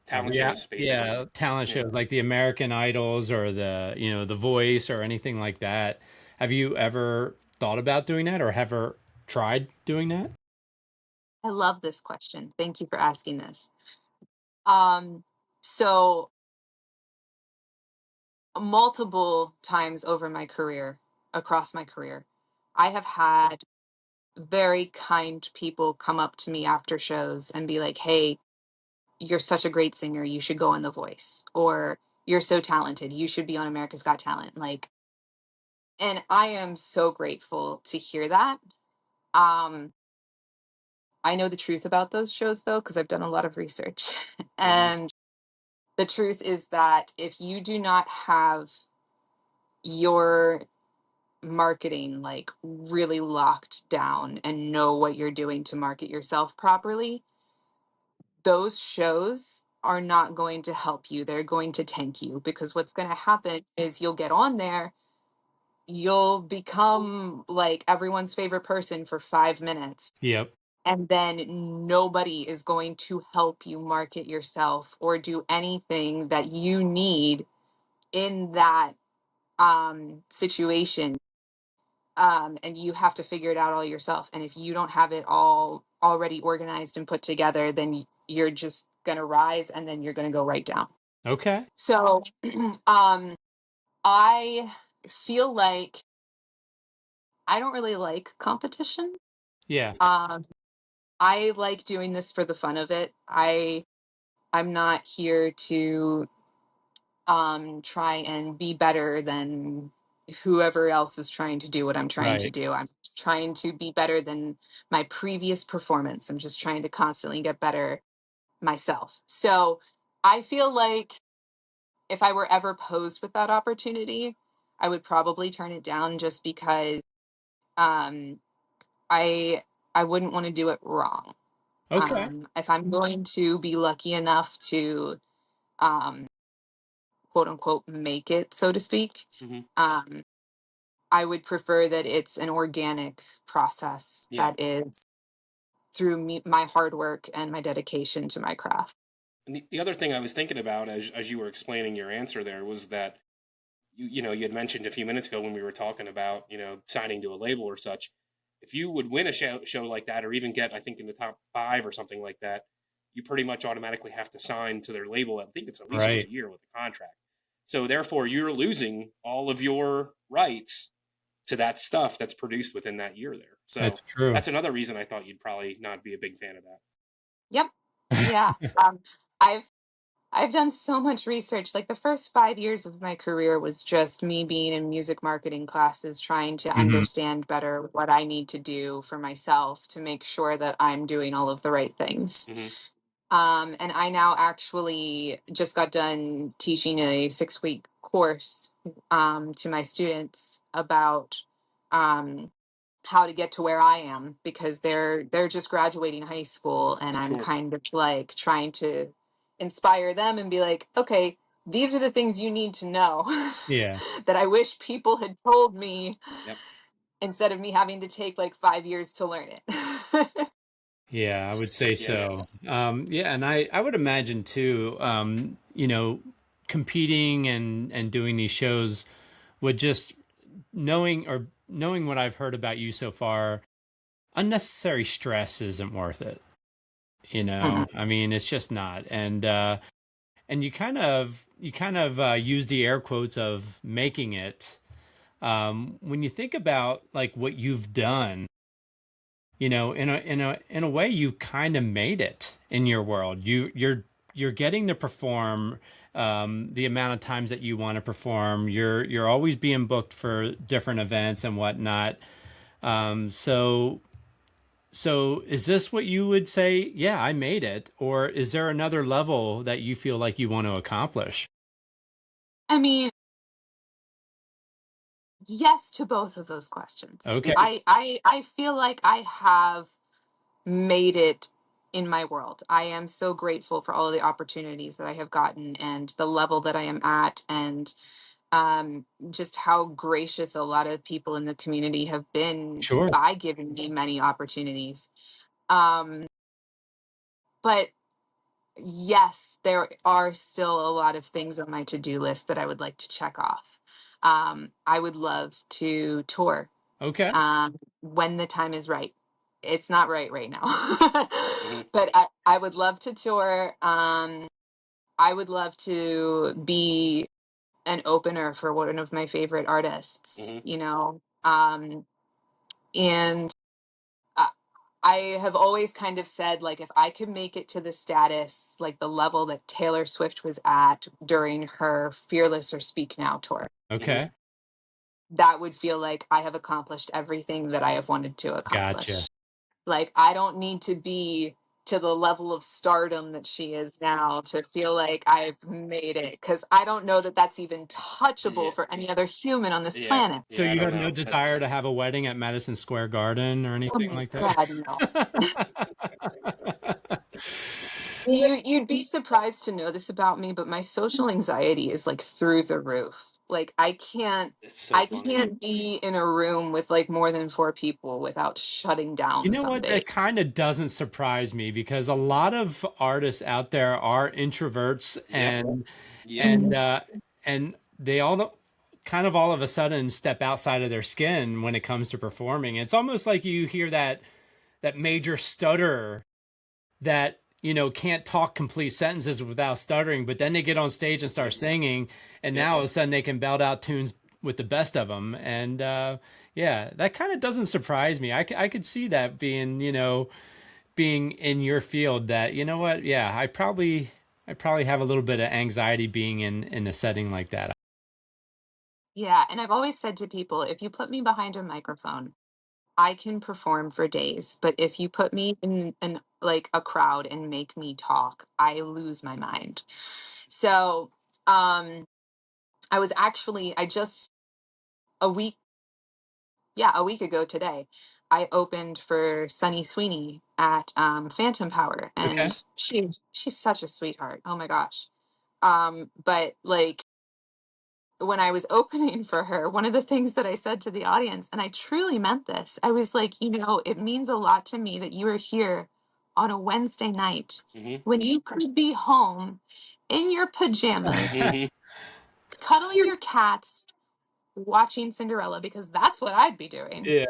shows, basically. yeah, talent Yeah. shows like the American Idols or the Voice or anything like that. Have you ever thought about doing that, or ever tried doing that? I love this question. Thank you for asking this. Um, so multiple times over my career, across my career, I have had very kind people come up to me after shows and be like, "Hey, you're such a great singer. You should go on The Voice." Or "You're so talented. You should be on America's Got Talent." Like, and I am so grateful to hear that. Um, I know the truth about those shows though, because I've done a lot of research. Hmm. And the truth is that if you do not have your marketing like really locked down and know what you're doing to market yourself properly, those shows are not going to help you. They're going to tank you because what's going to happen is you'll get on there, you'll become like everyone's favorite person for 5 minutes, Yep. and then nobody is going to help you market yourself or do anything that you need in that situation. And you have to figure it out all yourself. And if you don't have it all already organized and put together, then you're just going to rise and then you're going to go right down. Okay. So um, I feel like I don't really like competition. Yeah. Um, I like doing this for the fun of it. I'm not here to try and be better than whoever else is trying to do what I'm trying to Right. do. I'm just trying to be better than my previous performance. I'm just trying to constantly get better myself. So I feel like if I were ever posed with that opportunity, I would probably turn it down just because um, I I wouldn't want to do it wrong. Okay. If I'm going to be lucky enough to um, quote unquote make it, so to speak, Hmm. um, I would prefer that it's an organic process Yeah. that is through my hard work and my dedication to my craft. And the other thing I was thinking about as you were explaining your answer there was that you had mentioned a few minutes ago when we were talking about, signing to a label or such. If you would win a show like that, or even get, I think, in the top five or something like that, you pretty much automatically have to sign to their label. I think it's at least for a Right. year with a contract. So therefore, you're losing all of your rights to that stuff that's produced within that year there. So That's true. that's another reason I thought you'd probably not be a big fan of that. Yep. Yeah. I've I've done so much research. Like the first 5 years of my career was just me being in music marketing classes, trying to Hmm. understand better what I need to do for myself to make sure that I'm doing all of the right things. Hmm. And I now actually just got done teaching a 6 week course to my students about um, how to get to where I am because they're just graduating high school, and I'm Sure. kind of like trying to inspire them and be like, okay, these are the things you need to know Yeah. that I wish people had told me Yep. instead of me having to take like 5 years to learn it. Yeah, I would say Yeah. so. Yeah, and I would imagine too, competing and doing these shows would just knowing what I've heard about you so far, unnecessary stress isn't worth it. Mhm. I mean, it's just not. And you kind of use the air quotes of making it. When you think about like what you've done, in a way, you kind of made it in your world. You're getting to perform the amount of times that you want to perform. You're always being booked for different events and whatnot. So is this what you would say? Yeah, I made it, or is there another level that you feel like you want to accomplish? I mean, yes to both of those questions. Okay, I feel like I have made it in my world. I am so grateful for all of the opportunities that I have gotten and the level that I am at, and just how gracious a lot of people in the community have been sure. by giving me many opportunities. Um, but yes, there are still a lot of things on my to-do list that I would like to check off. I would love to tour Okay, when the time is right. It's not right now, Hmm. but I would love to tour. I would love to be an opener for one of my favorite artists, Hmm. and uh, I have always kind of said, like, if I could make it to the status, like the level that Taylor Swift was at during her Fearless or Speak Now tour, Hmm. okay, that would feel like I have accomplished everything that I have wanted to gotcha. accomplish. Like, I don't need to be to the level of stardom that she is now to feel like I've made it, because I don't know that that's even Yeah. touchable for any other human on this Yeah. planet. So Yeah. I you don't have no know. desire That's to have a wedding at Madison Square Garden or Oh anything my like God, no. that? You'd be surprised to know this about me, but my social anxiety is like through the roof. Like it's so I funny. can't be in a room with like more than four people without shutting You down know some what? That days. kind of doesn't surprise me because a lot of artists out there are introverts Yep. and Yep. and uh and they all kind of all of a sudden step outside of their skin when it comes to performing. It's almost like you hear that major stutterer that can't talk complete sentences without stuttering, but then they get on stage and start Yep. singing, and Yep. now all of a sudden they can belt out tunes with the best of them. And yeah, that kind of doesn't surprise me. I could see that being in your field. That what, yeah, I probably have a little bit of anxiety being in a setting like that. Yeah, and I've always said to people, if you put me behind a microphone, I can perform for days, but if you put me in like a crowd and make me talk, I lose my mind. So, um I just a week yeah, a week ago today, I opened for Sunny Sweeney at Phantom Power, Okay. and she's such a sweetheart. Oh my gosh. But like when I was opening for her, one of the things that I said to the audience, and I truly meant this, I was like, it means a lot to me that you are here on a Wednesday night Hmm. when you could be home in your pajamas Hmm. Cuddle your cats watching Cinderella, because that's what I'd be doing. Yeah.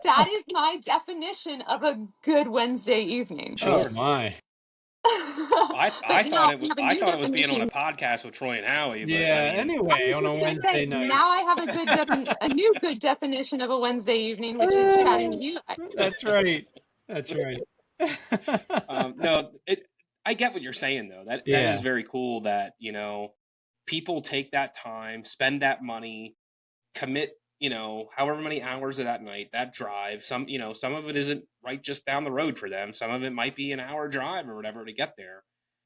That is my definition of a good Wednesday evening. Oh Sure. my. I But thought now it I was have a I new thought it was being on a definition. podcast with Troy and Howie, but I Yeah. mean, I Anyway, was on a just gonna say, Wednesday night. now I have a new good definition of a Wednesday evening, which is chatting with you. That's right. That's right. no, I get what you're saying though. That is Yeah. very cool that, people take that time, spend that money, commit, however many hours of that night, that drive. Some of it isn't right just down the road for them. Some of it might be an hour drive or whatever to get there.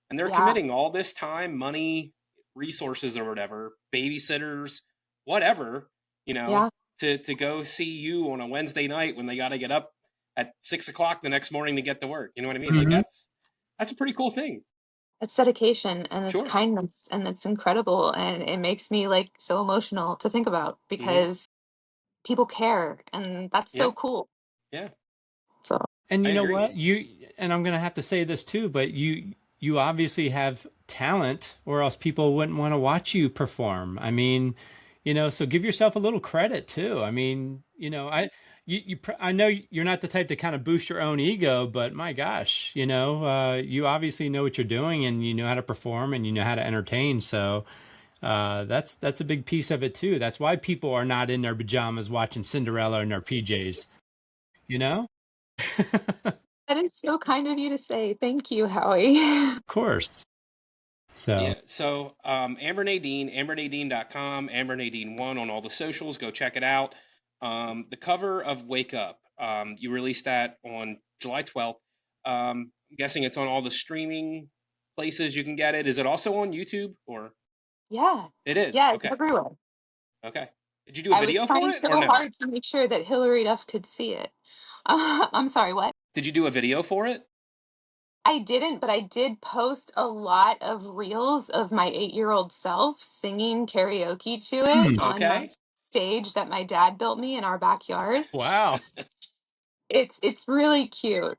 And they're Yeah, committing all this time, money, resources or whatever, babysitters, whatever, you know, yeah. to go see you on a Wednesday night when they got to get up at 6 o'clock the next morning to get to work. You know what I mean? Like Hmm. that's a pretty cool thing. It's dedication and it's Sure. kindness and it's incredible, and it makes me like so emotional to think about Hmm. because people care, and that's so Yeah. cool. Yeah. So And I you know agree. what? And I'm going to have to say this too, but you obviously have talent or else people wouldn't want to watch you perform. I mean, so give yourself a little credit too. I mean, I know you're not the type to kind of boost your own ego, but my gosh, you obviously know what you're doing and you know how to perform and you know how to entertain. So, that's a big piece of it too. That's why people are not in their pajamas watching Cinderella in their PJs, you know? that is so kind of you to say. Thank you, Howie. Of course. So, Yeah. So Amber Nadine, AmberNadine.com, Amber Nadine1 on all the socials. Go check it out. The cover of Wake Up, you released that on July 12th. I'm guessing it's on all the streaming places you can get it. Is it also on YouTube or Yeah, it is? yeah, it's Okay. everywhere. Okay. Did you do a I was video for trying it or so no? hard to make sure that Hillary Duff could see it. I'm sorry, what? Did you do a video for it? I didn't, but I did post a lot of reels of my 8-year-old self singing karaoke to it hmm, on my Okay. stage that my dad built me in our backyard. wow. It's really cute.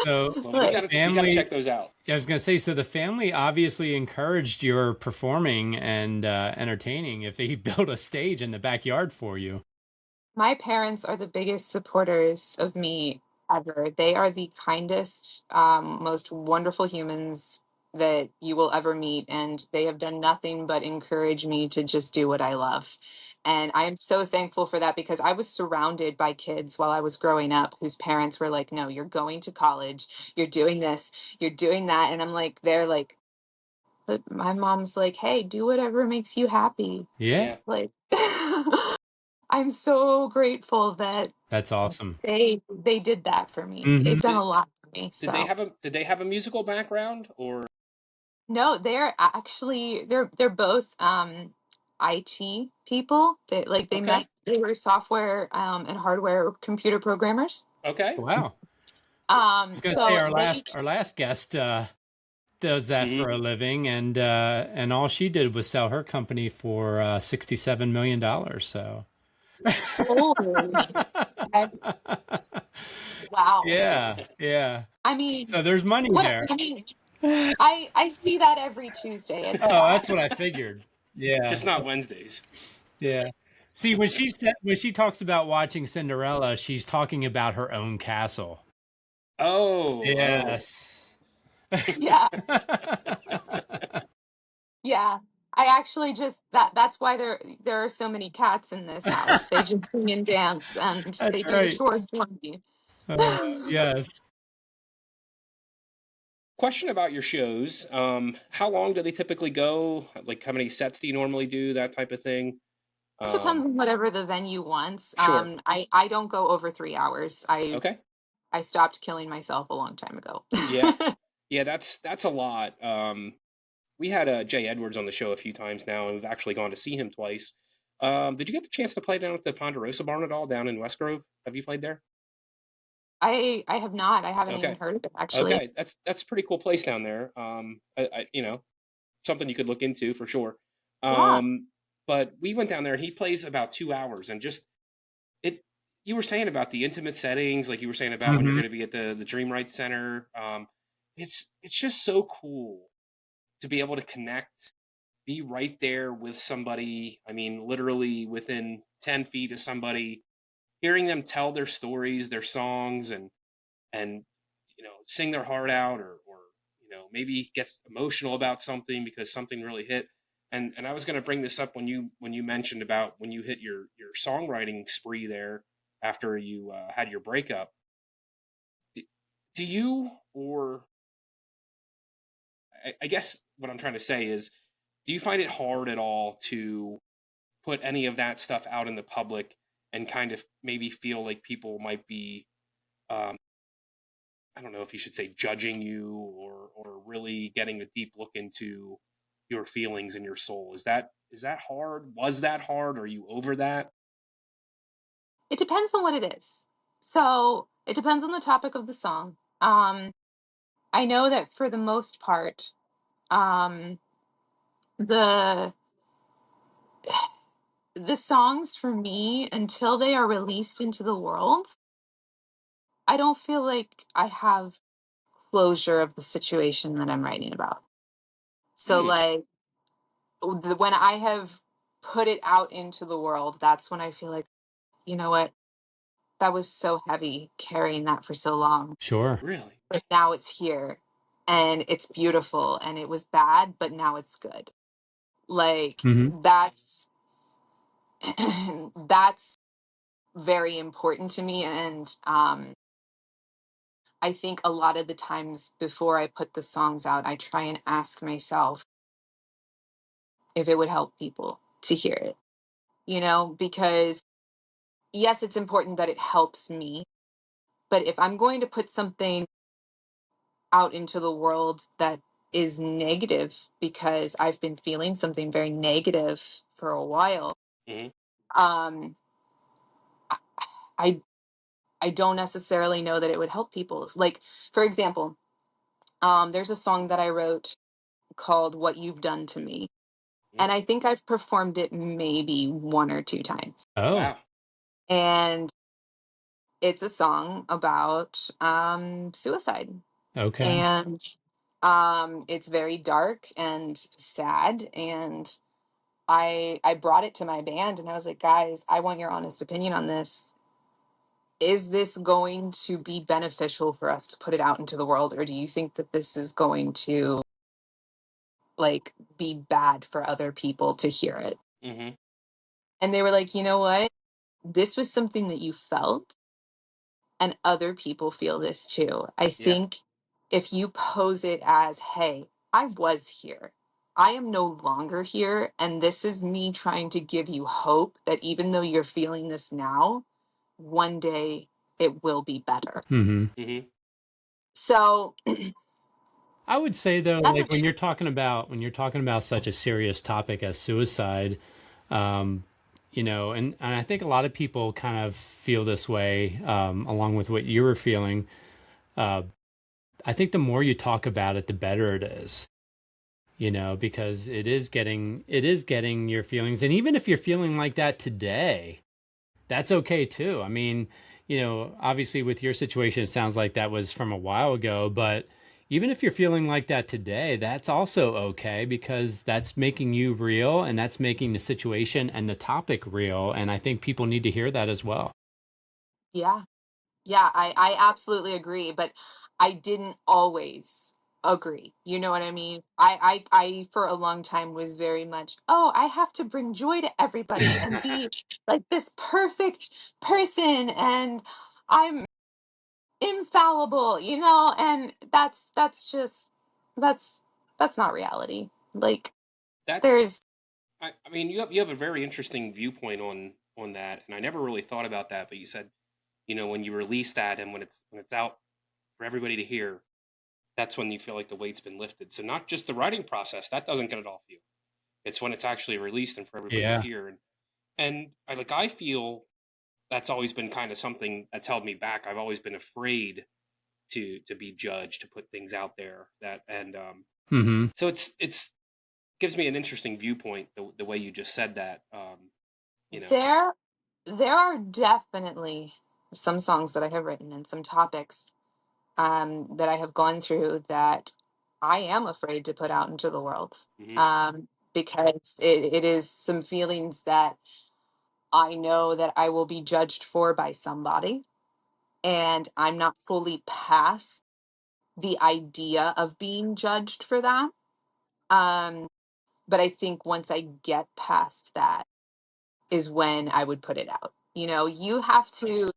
So Well, we Like, gotta family, check those out. I was going to say, so the family obviously encouraged your performing and entertaining if they built a stage in the backyard for you. my parents are the biggest supporters of me ever. They are the kindest, most wonderful humans that you will ever meet. And they have done nothing but encourage me to just do what I love. And I am so thankful for that because I was surrounded by kids while I was growing up whose parents were like, no, you're going to college, you're doing this, you're doing that. And I'm like, they're like, but my mom's like, hey, do whatever makes you happy. Yeah, Yeah. Like, I'm so grateful that that's awesome. they did that for me. Hmm. They've done a Did lot for me. did they So have a musical background or no, they're actually they're both IT people. They okay? met, they were software and hardware computer programmers. Okay. Wow. I was going to say So our they last guest does that Hmm. for a living, and all she did was sell her company for $67 million. So, holy I- wow. yeah, yeah. I mean, So there's money what there. I mean, I see that every Tuesday. It's Oh, sad. that's what I figured. Yeah, Just not Wednesdays. yeah. See, when she talks about watching Cinderella, she's talking about her own castle. Oh, oh. Yes. Yeah. Yeah. I actually just that's why there are so many cats in this house. They just sing and dance and they That's do the right. chores for me. Yes. Question about your shows. How long do they typically go? Like, how many sets do you normally do? That type of thing. It depends Um, on whatever the venue wants. sure. I don't go over 3 hours. Okay. I stopped killing myself a long time ago. Yeah. Yeah. That's a lot. We had Jay Edwards on the show a few times now, and we've actually gone to see him twice. Did you get the chance to play down at the Ponderosa Barn at all down in West Grove? Have you played there? I have not. I haven't even Okay. heard of it actually. Okay. That's a pretty cool place down there. Something you could look into for sure. Yeah. Um, but we went down there. He plays about 2 hours, and just it. You were saying about the intimate settings, like you were saying about when you're Hmm. going to be at the Dream Right Center. It's just so cool to be able to connect, be right there with somebody. I mean, literally within 10 feet of somebody, hearing them tell their stories, their songs, and sing their heart out, or maybe gets emotional about something because something really hit. And I was going to bring this up when you mentioned about when you hit your songwriting spree there after you had your breakup. Do, do you, or I guess what I'm trying to say is, do you find it hard at all to put any of that stuff out in the public and kind of maybe feel like people might be, um, I don't know if you should say judging you, or really getting a deep look into your feelings and your soul? Is that hard? Was that hard? Are you over that? It depends on what it is. So it depends on the topic of the song. I know that for the most part, um, the the songs for me, until they are released into the world, I don't feel like I have closure of the situation that I'm writing about. So Hmm. like when I have put it out into the world, that's when I feel like, you know what, that was so heavy carrying that for so long. Sure. Really? But now it's here and it's beautiful, and it was bad, but now it's good. Like Hmm. that's that's very important to me. And I think a lot of the times before I put the songs out, I try and ask myself if it would help people to hear it, because yes, it's important that it helps me. But if I'm going to put something out into the world that is negative because I've been feeling something very negative for a while, Hmm. um, I I don't necessarily know that it would help people. Like, for example, there's a song that I wrote called "What You've Done to Me," Hmm. and I think I've performed it maybe one or two times. Oh, Wow. And it's a song about suicide, okay. and it's very dark and sad. And I brought it to my band and I was like, guys, I want your honest opinion on this. Is this going to be beneficial for us to put it out into the world, or do you think that this is going to like be bad for other people to hear it? Hmm. And they were like, you know what, this was something that you felt, and other people feel this too. I Yeah. think if you pose it as, hey, I was here, I am no longer here, and this is me trying to give you hope that even though you're feeling this now, one day it will be better. Hmm. Hmm. So I would say though, like that's when you're talking about such a serious topic as suicide, um, and I think a lot of people kind of feel this way, along with what you were feeling. Uh, I think the more you talk about it, the better it is, because it is getting your feelings. And even if you're feeling like that today, that's okay too. I mean, obviously with your situation, it sounds like that was from a while ago, but even if you're feeling like that today, that's also okay because that's making you real and that's making the situation and the topic real. And I think people need to hear that as well. yeah. Yeah, I absolutely agree, but I didn't always agree. You know what I mean? I for a long time was very much, oh, I have to bring joy to everybody and be like this perfect person, and I'm infallible, and that's that's not reality. Like That's there's I mean, you have a very interesting viewpoint on that, and I never really thought about that. But you said, when you release that and when it's out for everybody to hear, that's when you feel like the weight's been lifted. So not just the writing process, that doesn't get it off you. It's when it's actually released and for everybody to Yeah. hear. And I feel that's always been kind of something that's held me back. I've always been afraid to be judged, to put things out there that and Hmm. so it's gives me an interesting viewpoint the way you just said that. You know. there there are definitely some songs that I have written and some topics that I have gone through that I am afraid to put out into the world, Hmm. because it is some feelings that I know that I will be judged for by somebody, and I'm not fully past the idea of being judged for that. Um, but I think once I get past that is when I would put it out. You have to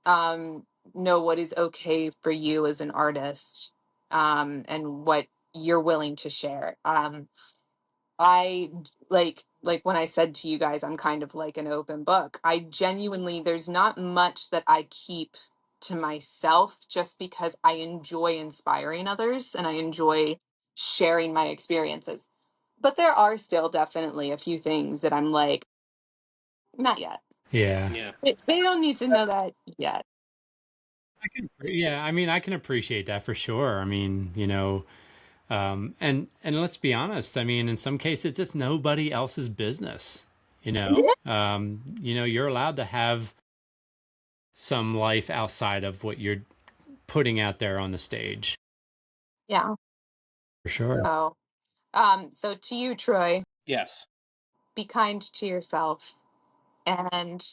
um, know what is okay for you as an artist, and what you're willing to share. I like when I said to you guys, I'm kind of like an open book. I genuinely, there's not much that I keep to myself, just because I enjoy inspiring others and I enjoy sharing my experiences. But there are still definitely a few things that I'm like, not yet. Yeah. Yeah. They don't need to know that yet. Yeah, I mean, I can appreciate that for sure. I mean, and let's be honest. I mean, in some cases, it's nobody else's business. You're allowed to have some life outside of what you're putting out there on the stage. Yeah. For sure. So to you, Troy, Yes. be kind to yourself, and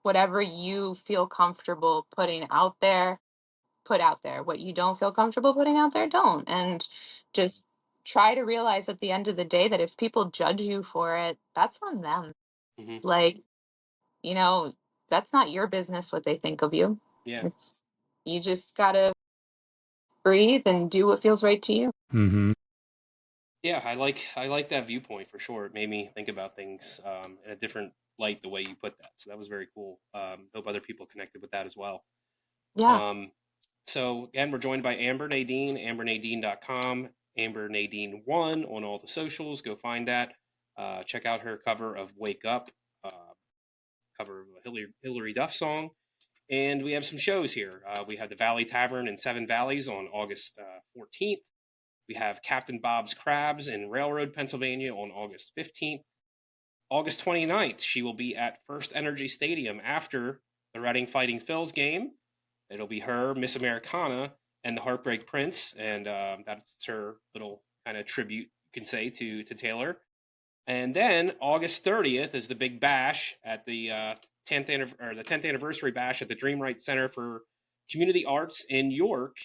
whatever you feel comfortable putting out there, put out there. What you don't feel comfortable putting out there, don't. And just try to realize at the end of the day that if people judge you for it, that's on them. Hmm. Like, you know, that's not your business what they think of you. Yeah. It's You just gotta breathe and do what feels right to you. Mm-hmm. Yeah, I like that viewpoint for sure. It made me think about things in a different light the way you put that. So that was very cool. Hope other people connected with that as well. Yeah. Um, so again, we're joined by Amber Nadine, ambernadine.com, Amber Nadine one on all the socials. Go find that. Check out her cover of Wake Up, uh, cover of a Hillary Duff song. And we have some shows here. We have the Valley Tavern in Seven Valleys on August 14th. We have Captain Bob's Crabs in Railroad, Pennsylvania on August 15th. August 29th, she will be at First Energy Stadium after the Reading Fighting Phils game. It'll be her, Miss Americana, and the Heartbreak Prince, and that's her little kind of tribute, you can say, to Taylor. And then August 30th is the big bash at the 10th anniversary bash at the Dreamwright Center for Community Arts in York.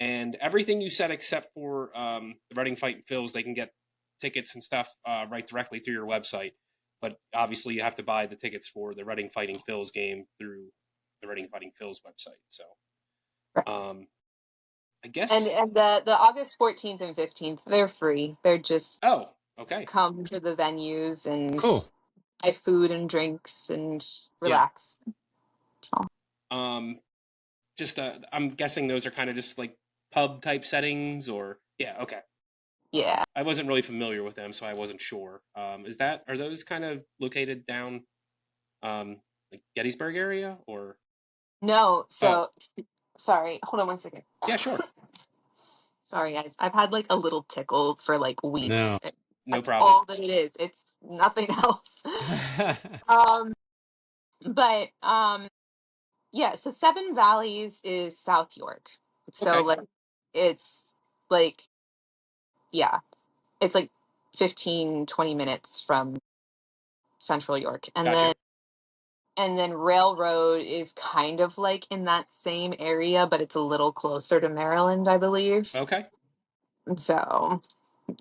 And everything you said except for the Reading Fight and Phils, they can get tickets and stuff right directly through your website. But obviously, you have to buy the tickets for the Reading Fighting Phils game through the Reading Fighting Phils website. So Right. um, I And guess. the August 14th and 15th, they're free. They're just Oh, okay. come to the venues and Cool. buy food and drinks and Yeah. relax. So Um, just I'm guessing those are kind of just like pub type settings, or yeah. Okay. yeah. I wasn't really familiar with them, so I wasn't sure. Are those kind of located down like Gettysburg area, or? No, Oh, so sorry. Hold on one second. yeah, sure. Sorry, guys. I've had like a little tickle for like No. weeks. No That's problem. all that it is. It's nothing else. Um, but yeah, so Seven Valleys is South York. So Okay, like it's like yeah, it's like 15-20 minutes from Central York. gotcha. And then Railroad is kind of like in that same area, but it's a little closer to Maryland, I believe. Okay, So so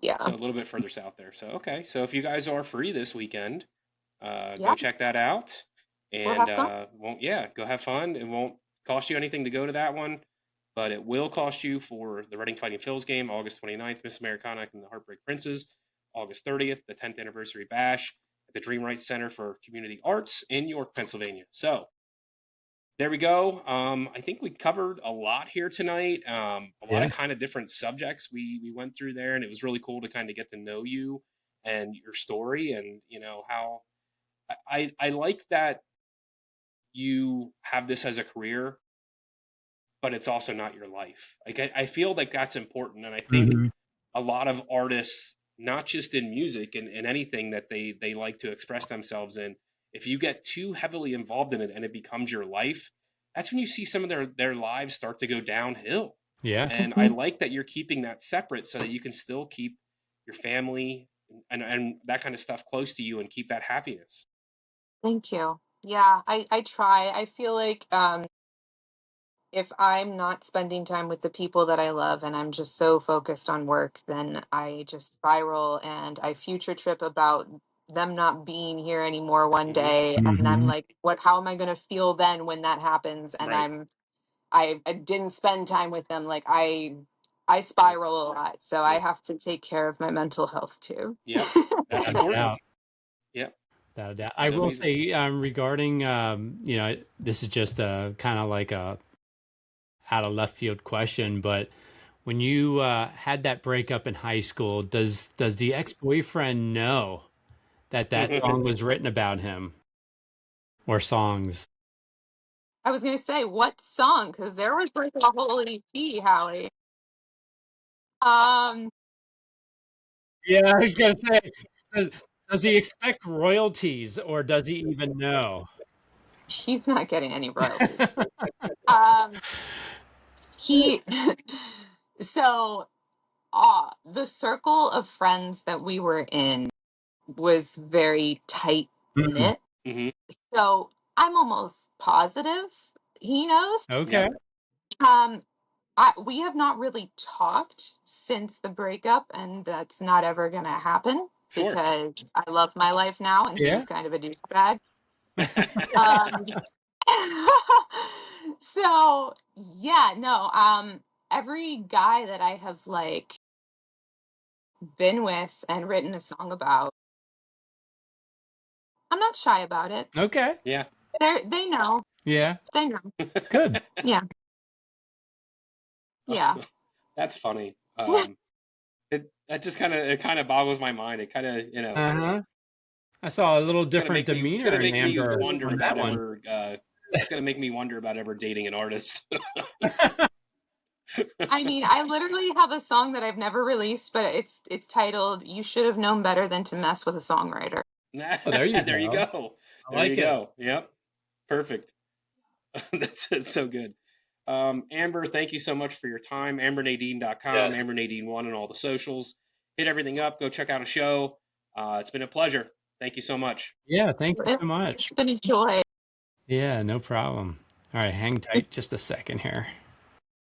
yeah. a little bit further south there. So okay, so if you guys are free this weekend, Yeah, go check that out, we'll and have fun. won't yeah, go have fun. It won't cost you anything to go to that one, but it will cost you for the Reading Fighting Phils game, August 29th, Miss Americana and the Heartbreak Princes, August 30th, the 10th anniversary bash at the Dreamwright Center for Community Arts in York, Pennsylvania. So there we go. I think we covered a lot here tonight. A lot of Yeah. kind of different subjects we went through there, and it was really cool to kind of get to know you and your story, and how I like that you have this as a career, but it's also not your life. Like I feel like that's important, and I think Hmm. a lot of artists, not just in music and anything that they like to express themselves in, if you get too heavily involved in it and it becomes your life, that's when you see some of their lives start to go downhill. Yeah. And I like that you're keeping that separate so that you can still keep your family and that kind of stuff close to you and keep that happiness. Thank you. Yeah, I try. I feel like if I'm not spending time with the people that I love and I'm just so focused on work, then I just spiral and I future trip about them not being here anymore one Hmm. day. And I'm Hmm. like, what, how am I going to feel then when that happens? And Right. I didn't spend time with them. Like I Right. spiral a lot. So I Yeah. have to take care of my mental health too. Yep. That's Without a important. doubt. Yep. Without a doubt. I So will easy. say, regarding, this is just a kind of like a out of left field question, but when you had that breakup in high school, does the ex boyfriend know that that song was written about him or songs? I was going to say, what song? Because there was like a whole EP, Howie. Um, Yeah, I was gonna say, does, does he expect royalties or does he even know? he's not getting any royalties. Um, he so the circle of friends that we were in was very tight Mm, knit. Hmm. So I'm almost positive he knows. Yep. okay. Um, we have not really talked since the breakup, and that's not ever gonna happen Sure. because I love my life now, and he Yeah. was kind of a douchebag. Um, so yeah, no. Every guy that I have like been with and written a song about, I'm not shy about it. Okay. Yeah. They know. Yeah. They know. Good. Yeah. Yeah. That's funny. It that just kind of boggles my mind. It kind of Uh-huh. I saw a little different it's gonna demeanor in make me Amber wonder on that about one. ever it's gonna make me wonder about ever dating an artist. I mean, I literally have a song that I've never released, but it's titled "You Should Have Known Better Than to Mess with a Songwriter." Oh, there you There you go. go. I There you like it. go. Yep. Perfect. That's so good. Amber, thank you so much for your time. AmberNadine.com, Yes. Amber Nadine 1 on all the socials. Hit everything up. Go check out a show. It's been a pleasure. Thank you so much. Yeah, thank you so It's much. been a joy. Yeah, no problem. All right, hang tight just a second here.